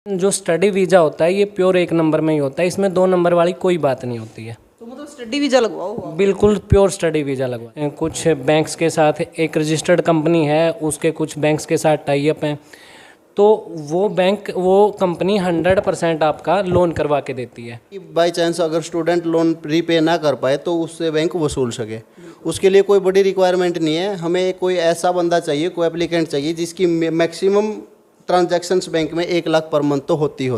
जो study visa होता है ये प्योर एक नंबर में ही होता है, इसमें 2 नंबर वाली कोई बात नहीं होती है। तो मतलब स्टडी वीज़ा लगवाओ हुआ। बिल्कुल प्योर स्टडी वीज़ा लगवा। कुछ बैंक्स के साथ एक रजिस्टर्ड कंपनी है, उसके कुछ बैंक्स के साथ टाई अप हैं, तो वो कंपनी 100% आपका लोन करवा के देती है। बाई चांस अगर स्टूडेंट लोन रीपे ना कर पाए तो उससे बैंक वसूल सके, उसके लिए कोई बड़ी रिक्वायरमेंट नहीं है। हमें कोई ऐसा बंदा चाहिए, कोई एप्लीकेंट चाहिए जिसकी मैक्सिमम ट्रांजैक्शंस बैंक में 1 लाख पर मंथ तो होती।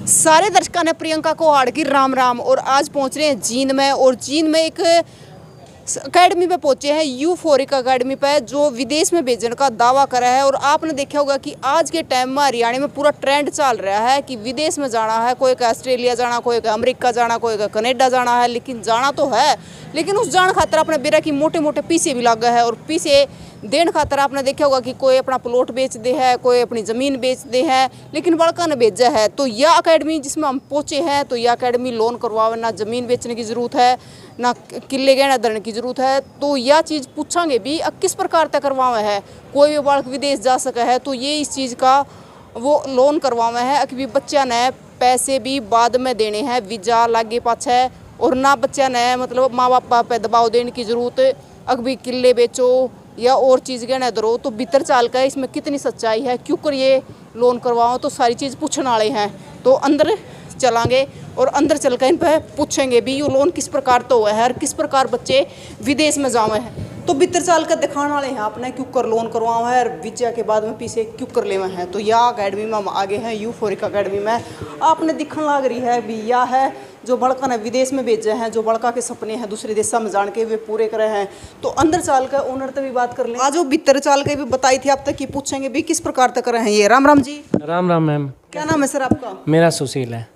सारे दर्शकों ने प्रियंका कोहाड़ की राम राम। और आज पहुंच रहे हैं जींद में, और जींद में एक अकेडमी पे पहुंचे हैं, यूफोरिक अकेडमी पे, जो विदेश में भेजने का दावा करा है। और आपने देखा होगा कि आज के टाइम में हरियाणा में पूरा ट्रेंड चल रहा है कि विदेश में जाना है, कोई का ऑस्ट्रेलिया जाना, कोई का अमेरिका जाना, कोई का कनाडा जाना है, लेकिन जाना तो है, लेकिन उस जान खातर अपने बेरा की मोटे मोटे पीछे भी लगा है। और पीछे देन खातर आपने देखा होगा कि कोई अपना प्लॉट बेच दे है, कोई अपनी ज़मीन बेच दे है, लेकिन बड़का ने भेजा है। तो यह अकेडमी जिसमें हम पहुँचे हैं, तो यह अकेडमी लोन करवावे, ना ज़मीन बेचने की ज़रूरत है, ना किले गहना धरने की ज़रूरत है। तो यह चीज़ पूछांगे भी किस प्रकार तक करवावे है, कोई भी बालक विदेश जा सका है, तो ये इस चीज़ का वो लोन करवावे है कि बच्चा ने पैसे भी बाद में देने हैं, वीज़ा लागे पाछे, और ना बच्चा ने मतलब माँ बाप पे दबाव देने की ज़रूरत, अभी किले बेचो या और चीज़ गहना धरो। तो भीतर चाल का इसमें कितनी सच्चाई है, क्यों कर ये लोन करवाओ, तो सारी चीज़ पूछने वाले हैं। तो अंदर चलांगे और अंदर चल कर इन पर पूछेंगे भी ये लोन किस प्रकार तो हुआ है और किस प्रकार बच्चे विदेश में जावे हैं। तो भीतर चाल कर दिखाने वाले हैं आपने क्यों कर लोन करवाओ है, और वीजा के बाद में पीछे क्यों कर ले हैं। तो यह अकेडमी में हम आगे हैं, यूफोरिक अकेडमी में आपने दिखने लग रही है भी यह है जो बड़का ने विदेश में भेजे हैं, जो बड़का के सपने हैं दूसरे देशों में जान के वे पूरे करे हैं। तो अंदर चाल कर ओनर तक भी बात कर लें। आज वो भीतर चाल के भी बताई थी आप तक कि पूछेंगे भी किस प्रकार तक करे हैं ये। राम राम जी। राम राम मैम। क्या नाम है सर आपका? मेरा सुशील है।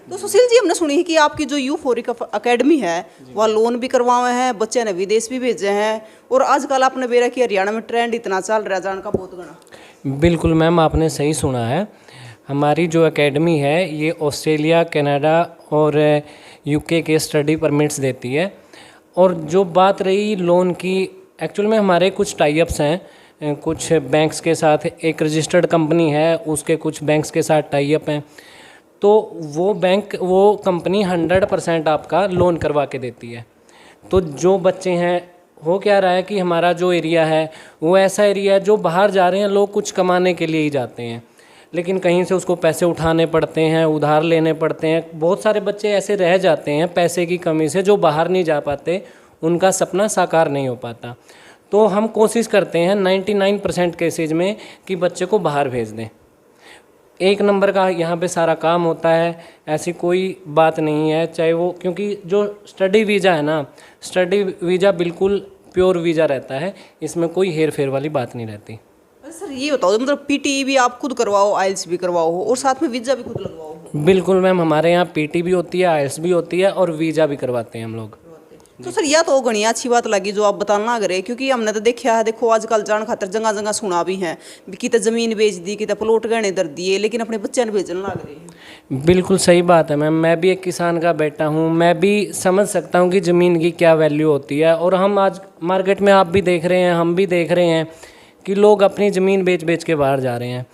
तो सुशील जी, हमने सुनी कि आपकी जो यूफोरिक अकेडमी है वह लोन भी करवाए हैं, बच्चे ने विदेश भी भेजे हैं, और आजकल आपने बेरा कि हरियाणा में ट्रेंड इतना चल रहा है जान का बहुत गणा। बिल्कुल मैम, आपने सही सुना है। हमारी जो एकेडमी है ये ऑस्ट्रेलिया, कनाडा और यूके के स्टडी परमिट्स देती है। और जो बात रही लोन की, एक्चुअल में हमारे कुछ टाई अप्स हैं, कुछ बैंक्स के साथ एक रजिस्टर्ड कंपनी है, उसके कुछ बैंक्स के साथ टाई अप हैं, तो वो कंपनी 100% आपका लोन करवा के देती है। तो जो बच्चे हैं, हो क्या रहा है कि हमारा जो एरिया है वो ऐसा एरिया है जो बाहर जा रहे हैं लोग कुछ कमाने के लिए ही जाते हैं, लेकिन कहीं से उसको पैसे उठाने पड़ते हैं, उधार लेने पड़ते हैं। बहुत सारे बच्चे ऐसे रह जाते हैं पैसे की कमी से, जो बाहर नहीं जा पाते, उनका सपना साकार नहीं हो पाता। तो हम कोशिश करते हैं 99% केसेज में कि बच्चे को बाहर भेज दें। 1 नंबर का यहाँ पे सारा काम होता है, ऐसी कोई बात नहीं है। चाहे वो, क्योंकि जो स्टडी वीज़ा है ना, स्टडी वीज़ा बिल्कुल प्योर वीज़ा रहता है, इसमें कोई हेर फेर वाली बात नहीं रहती। सर ये बताओ, मतलब पीटी भी आप खुद करवाओ, आइल्स भी करवाओ हो, और साथ में वीज़ा भी खुद लगवाओ? बिल्कुल मैम, हमारे यहाँ पीटी भी होती है, आइल्स भी होती है, और वीज़ा भी करवाते हैं हम लोग। तो सर यह तो घनी अच्छी बात लगी जो आप बताना करे, क्योंकि हमने तो देखा है, देखो आजकल जान खातर जगह जगह सुना भी है कि ज़मीन बेच दी, कि प्लॉट गहने दर दिए, लेकिन अपने बच्चे ने भेजने लग रहे हैं। बिल्कुल सही बात है मैम, मैं भी एक किसान का बेटा हूँ, मैं भी समझ सकता हूँ कि ज़मीन की क्या वैल्यू होती है। और हम आज मार्केट में, आप भी देख रहे हैं, हम भी देख रहे हैं कि लोग अपनी ज़मीन बेच बेच के बाहर जा रहे हैं।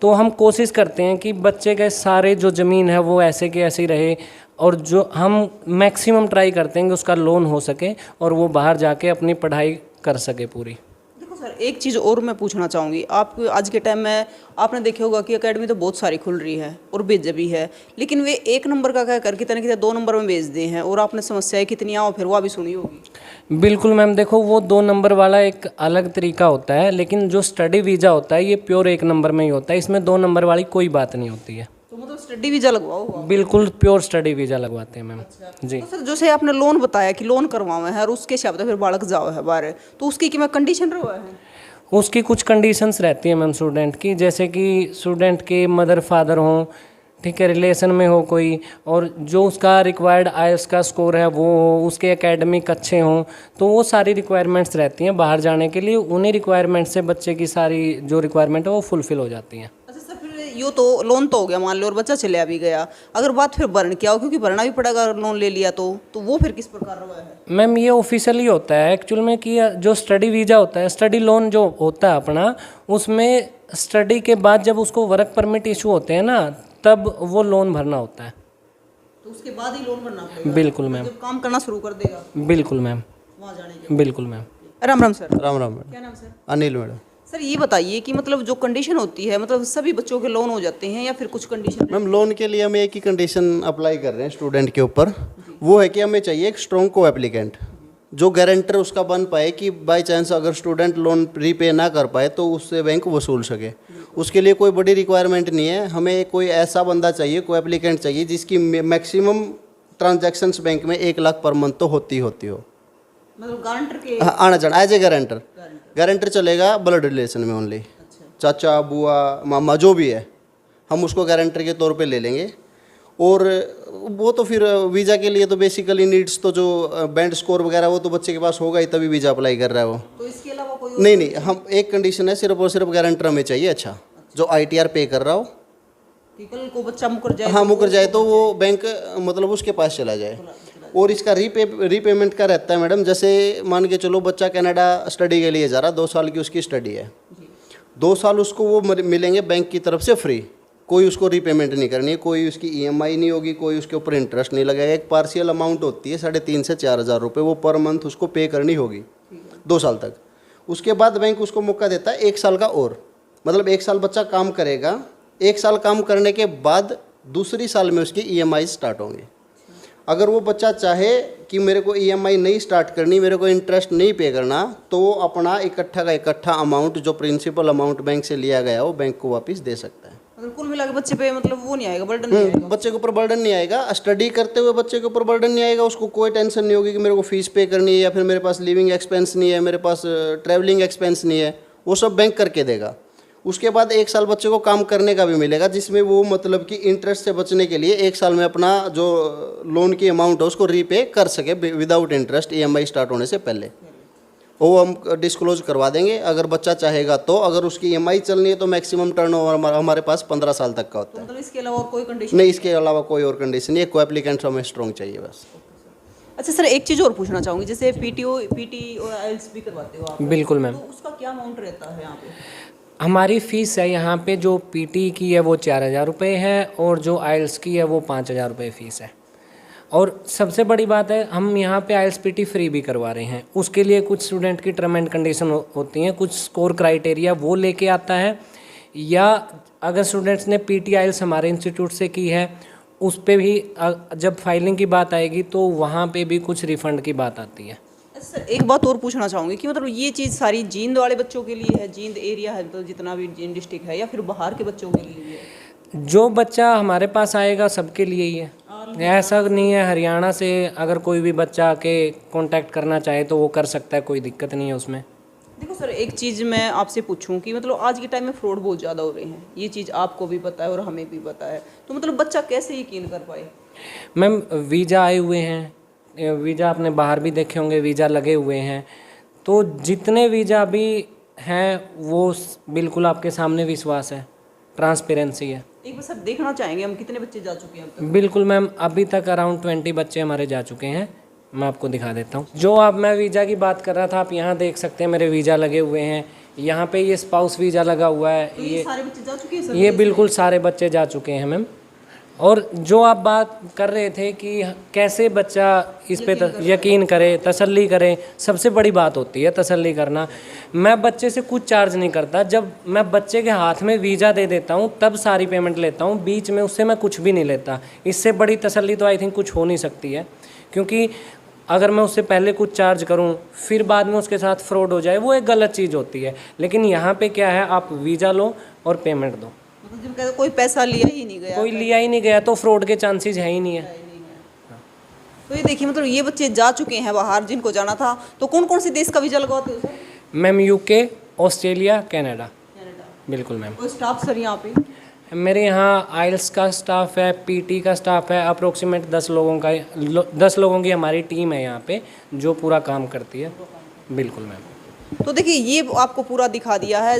तो हम कोशिश करते हैं कि बच्चे के सारे जो ज़मीन है वो ऐसे के ऐसे ही रहे, और जो हम मैक्सिमम ट्राई करते हैं कि उसका लोन हो सके और वो बाहर जाके अपनी पढ़ाई कर सके पूरी। देखो सर, एक चीज़ और मैं पूछना चाहूँगी, आप आज के टाइम में आपने देखा होगा कि अकेडमी तो बहुत सारी खुल रही है और भेज भी है, लेकिन वे 1 नंबर का क्या कर कितने 2 नंबर में भेज दे हैं, और आपने समस्याएं कितनी आओ फिर वो भी सुनी होगी। बिल्कुल मैम, देखो वो 2 नंबर वाला एक अलग तरीका होता है, लेकिन जो स्टडी वीज़ा होता है ये प्योर 1 नंबर में ही होता है, इसमें 2 नंबर वाली कोई बात नहीं होती है। तो मतलब स्टडी वीज़ा लगवाओ हुआ? बिल्कुल प्योर स्टडी वीज़ा लगवाते हैं मैम। जी। तो सर जैसे आपने लोन बताया कि लोन करवावे है और उसके शब्द फिर बालक जाओ है बाहर, तो उसकी क्या कंडीशन रहा है? उसकी कुछ कंडीशंस रहती है मैम स्टूडेंट की, जैसे कि स्टूडेंट के मदर फादर हों, ठीक है, रिलेशन में हो कोई, और जो उसका रिक्वायर्ड आईएलटीएस का स्कोर है वो हो, उसके एकेडमिक अच्छे हों, तो वो सारी रिक्वायरमेंट्स रहती हैं बाहर जाने के लिए। उन्हीं रिक्वायरमेंट से बच्चे की सारी जो रिक्वायरमेंट है वो फुलफ़िल हो जाती हैं। अच्छा सर, फिर यूँ तो लोन तो हो गया मान लो और बच्चा चला भी गया, अगर बात फिर भरण क्या हो, क्योंकि भरना भी पड़ेगा अगर लोन ले लिया तो वो फिर किस प्रकार हुआ है? मैम ये ऑफिशियली होता है एक्चुअल में कि जो स्टडी वीज़ा होता है, स्टडी लोन जो होता है अपना, उसमें स्टडी के बाद जब उसको वर्क परमिट इशू होते हैं ना, तब वो लोन भरना होता है। तो उसके बाद ही लोन भरना पड़ेगा? बिल्कुल मैम, जब काम करना शुरू कर देगा बिल्कुल मैम, वहाँ जाने के? बिल्कुल ma'am. Ram Ram sir. Ram Ram madam. क्या नाम सर? अनिल मैडम। सर ये बताइए कि मतलब जो कंडीशन होती है, मतलब सभी बच्चों के लोन हो जाते हैं या फिर कुछ कंडीशन? मैम लोन के लिए हम एक ही कंडीशन अप्लाई कर रहे हैं स्टूडेंट के ऊपर, वो है कि हमें चाहिए एक स्ट्रॉन्ग को एप्लीकेंट, जो गारंटर उसका बन पाए कि बाई चांस अगर स्टूडेंट लोन रीपे ना कर पाए तो उससे बैंक वसूल सके। उसके लिए कोई बड़ी रिक्वायरमेंट नहीं है, हमें कोई ऐसा बंदा चाहिए, कोई एप्लीकेंट चाहिए जिसकी मैक्सिमम ट्रांजैक्शंस बैंक में 1 लाख पर मंथ तो होती हो। मतलब गारंटर के? हाँ, आना जाना एज ए गारंटर। गारंटर चलेगा ब्लड रिलेशन में ओनली, चाचा बुआ मामा जो भी है हम उसको गारंटर के तौर पे ले लेंगे। और वो तो फिर वीज़ा के लिए तो बेसिकली नीड्स तो जो बैंड स्कोर वगैरह वो तो बच्चे के पास होगा ही, तभी वीज़ा अप्लाई कर रहा है वो। तो इसके अलावा कोई? नहीं, हम एक कंडीशन है सिर्फ और सिर्फ गारंटर हमें चाहिए, अच्छा जो ITR पे कर रहा हो। कि कल को बच्चा मुकर जाए? हाँ, मुकर जाए तो वो बैंक मतलब उसके पास चला जाए। और इसका रीपेमेंट का रहता है मैडम, जैसे मान के चलो बच्चा कनाडा स्टडी के लिए जा रहा, 2 साल की उसकी स्टडी है, 2 साल उसको वो मिलेंगे बैंक की तरफ से फ्री, कोई उसको रीपेमेंट नहीं करनी है, कोई उसकी EMI नहीं होगी, कोई उसके ऊपर इंटरेस्ट नहीं लगेगा। एक पार्शियल अमाउंट होती है 3,500 से 4,000 रुपये, वो पर मंथ उसको पे करनी होगी 2 साल तक। उसके बाद बैंक उसको मौका देता है 1 साल का और, मतलब 1 साल बच्चा काम करेगा, 1 साल काम करने के बाद दूसरी साल में उसकी EMI स्टार्ट होंगी। अगर वो बच्चा चाहे कि मेरे को EMI नहीं स्टार्ट करनी, मेरे को इंटरेस्ट नहीं पे करना, तो वो अपना इकट्ठा का इकट्ठा अमाउंट जो प्रिंसिपल अमाउंट बैंक से लिया गया वो बैंक को वापस दे सकता है। मतलब कुल मिला के बच्चे पे मतलब वो नहीं आएगा, बर्डन नहीं आएगा? बच्चे के ऊपर बर्डन नहीं आएगा, स्टडी करते हुए बच्चे के ऊपर बर्डन नहीं आएगा, उसको कोई टेंशन नहीं होगी कि मेरे को फीस पे करनी है या फिर मेरे पास लिविंग एक्सपेंस नहीं है, मेरे पास ट्रैवलिंग एक्सपेंस नहीं है, वो सब बैंक करके देगा। उसके बाद 1 साल बच्चे को काम करने का भी मिलेगा, जिसमें वो मतलब कि इंटरेस्ट से बचने के लिए 1 साल में अपना जो लोन की अमाउंट है उसको रीपे कर सके विदाउट इंटरेस्ट, EMI स्टार्ट होने से पहले। वो हम डिस्क्लोज करवा देंगे अगर बच्चा चाहेगा तो। अगर उसकी EMI चलनी है तो मैक्सिमम टर्नओवर हमारे पास 15 साल तक का होता है। मतलब इसके अलावा और कोई कंडीशन नहीं, इसके अलावा कोई और कंडीशन नहीं है, कोई एप्लीकेंट हमें स्ट्रॉन्ग चाहिए बस। अच्छा सर, एक चीज़ और पूछना चाहूँगी, जैसे PT और IELTS भी करवाते हो आप? बिल्कुल मैम। तो उसका क्या अमाउंट रहता है यहाँ पे? हमारी फ़ीस है यहाँ पे, जो PT की है वो 4,000 रुपये है और जो IELTS की है वो 5,000 रुपये फ़ीस है। और सबसे बड़ी बात है, हम यहाँ पे IELTS PT फ्री भी करवा रहे हैं। उसके लिए कुछ स्टूडेंट की टर्म एंड कंडीशन होती हैं, कुछ स्कोर क्राइटेरिया वो लेके आता है, या अगर स्टूडेंट्स ने PT IELTS हमारे इंस्टीट्यूट से की है उस पे भी जब फाइलिंग की बात आएगी तो वहाँ पे भी कुछ रिफ़ंड की बात आती है। सर एक बात और पूछना चाहूँगी कि मतलब ये चीज़ सारी जींद वाले बच्चों के लिए है, जींद एरिया है तो जितना भी जींद डिस्ट्रिक्ट है, या फिर बाहर के बच्चों के लिए है? जो बच्चा हमारे पास आएगा सबके लिए ही है, ऐसा नहीं है। हरियाणा से अगर कोई भी बच्चा आके कांटेक्ट करना चाहे तो वो कर सकता है, कोई दिक्कत नहीं है उसमें। देखो सर, एक चीज़ मैं आपसे पूछूं कि मतलब आज के टाइम में फ्रॉड बहुत ज़्यादा हो रहे हैं, ये चीज़ आपको भी पता है और हमें भी पता है, तो मतलब बच्चा कैसे यकीन कर पाए? मैम वीज़ा आए हुए हैं, वीज़ा आपने बाहर भी देखे होंगे, वीज़ा लगे हुए हैं, तो जितने वीज़ा भी हैं वो बिल्कुल आपके सामने विश्वास है, ट्रांसपेरेंसी है। एक बार सर देखना चाहेंगे हम कितने बच्चे जा चुके हैं अब तक? बिल्कुल मैम, अभी तक अराउंड 20 बच्चे हमारे जा चुके हैं। मैं आपको दिखा देता हूँ। जो आप मैं वीज़ा की बात कर रहा था, आप यहाँ देख सकते हैं मेरे वीज़ा लगे हुए हैं। यहाँ पे ये स्पाउस वीज़ा लगा हुआ है। तो ये सारे बच्चे जा चुके हैं सर? ये बिल्कुल सारे बच्चे जा चुके हैं मैम। और जो आप बात कर रहे थे कि कैसे बच्चा इस पे यकीन करे, तसल्ली करे, सबसे बड़ी बात होती है तसल्ली करना। मैं बच्चे से कुछ चार्ज नहीं करता, जब मैं बच्चे के हाथ में वीज़ा दे देता हूँ तब सारी पेमेंट लेता हूँ, बीच में उससे मैं कुछ भी नहीं लेता। इससे बड़ी तसल्ली तो आई थिंक कुछ हो नहीं सकती है, क्योंकि अगर मैं उससे पहले कुछ चार्ज करूं फिर बाद में उसके साथ फ्रॉड हो जाए, वो एक गलत चीज़ होती है। लेकिन यहाँ पे क्या है, आप वीज़ा लो और पेमेंट दो। मतलब जब कहते कोई पैसा लिया ही नहीं गया, कोई लिया ही नहीं गया तो फ्रॉड के चांसेस है ही नहीं है। तो ये देखिए मतलब ये बच्चे जा चुके हैं बाहर जिनको जाना था, तो कौन कौन से देश का वीज़ा लगवाते हो sir? Ma'am UK, Australia, Canada. बिल्कुल मैम। कोई स्टाफ सर यहाँ पे? मेरे यहाँ IELTS का स्टाफ है, PT का स्टाफ है, अप्रोक्सीमेट 10 लोगों की हमारी टीम है यहाँ पे जो पूरा काम करती है। बिल्कुल मैम। तो देखिए ये आपको पूरा दिखा दिया है।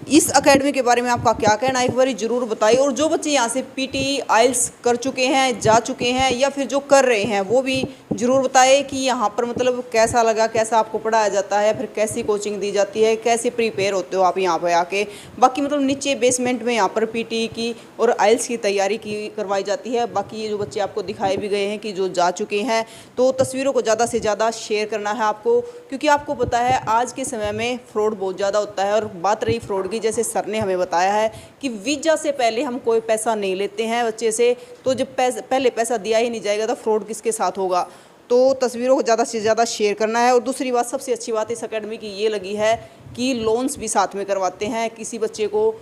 इस एकेडमी के बारे में आपका क्या कहना है, एक बार ज़रूर बताइए। और जो बच्चे यहाँ से पीटी आइल्स कर चुके हैं, जा चुके हैं, या फिर जो कर रहे हैं, वो भी ज़रूर बताइए कि यहाँ पर मतलब कैसा लगा, कैसा आपको पढ़ाया जाता है, फिर कैसी कोचिंग दी जाती है, कैसे प्रिपेयर होते हो आप यहाँ पर आके। बाकी मतलब नीचे बेसमेंट में यहाँ पर पीटी की और आइल्स की तैयारी की करवाई जाती है। बाकी ये जो बच्चे आपको दिखाए भी गए हैं कि जो जा चुके हैं, तो तस्वीरों को ज़्यादा से ज़्यादा शेयर करना है आपको, क्योंकि आपको पता है आज के समय में फ्रॉड बहुत ज़्यादा होता है। और बात रही फ्रॉड की, जैसे सर ने हमें बताया है कि वीज़ा से पहले हम कोई पैसा नहीं लेते हैं बच्चे से, तो जब पहले पैसा दिया ही नहीं जाएगा तो फ्रॉड किसके साथ होगा। तो तस्वीरों को ज़्यादा से ज़्यादा शेयर करना है। और दूसरी बात, सबसे अच्छी बात इस एकेडमी की ये लगी है कि लोन्स भी साथ में करवाते हैं। किसी बच्चे को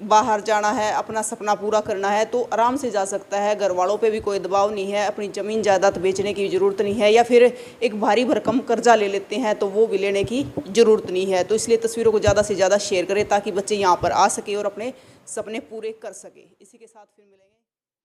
बाहर जाना है, अपना सपना पूरा करना है, तो आराम से जा सकता है। घर वालों पे भी कोई दबाव नहीं है, अपनी ज़मीन जायदाद बेचने की ज़रूरत नहीं है, या फिर एक भारी भरकम कर्जा ले लेते हैं तो वो भी लेने की ज़रूरत नहीं है। तो इसलिए तस्वीरों को ज़्यादा से ज़्यादा शेयर करें ताकि बच्चे यहाँ पर आ सके और अपने सपने पूरे कर सके। इसी के साथ फिर मिलेंगे।